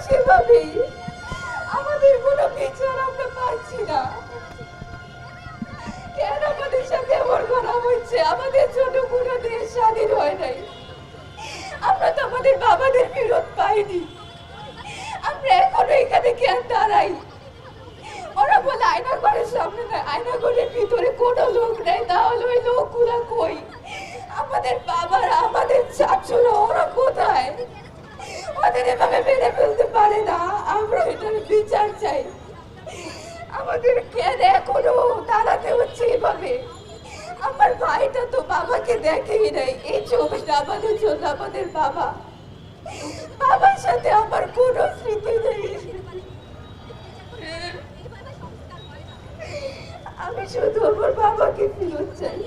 সেভাবেই আমাদের কোনো বিচার আমরা পাচ্ছি না। কেন আমাদের সাথে এমন করা হচ্ছে? আমাদের ছোট কোনো দেশ স্বাধীন হয় নাই, আমরা তো আমাদের বাবাদের ফেরত পাইনি। আমরা এখনো এখানে কেন দাঁড়াই? ওরা বলে আয়না ঘরের সামনে নয়, আয়না ঘরের ভিতরে কোনো লোক নেই। তাহলে ওই লোকগুলা কই? আমাদের বাবারা, আমাদের চাচুরা, ওরা কোথায়? ওদের এভাবে মেরে ফেলতে পারে না। আমরা এটার বিচার চাই। আমাদের কেন এখনো দাঁড়াতে হচ্ছে এভাবে? আমার ভাইটা তো বাবাকে দেখেই নাই। এই ছবি আমাদের জন্য আমাদের বাবা, বাবার সাথে আমার কোনো স্মৃতি নেই। আমি শুধু আমার বাবাকে ফেরত চাই।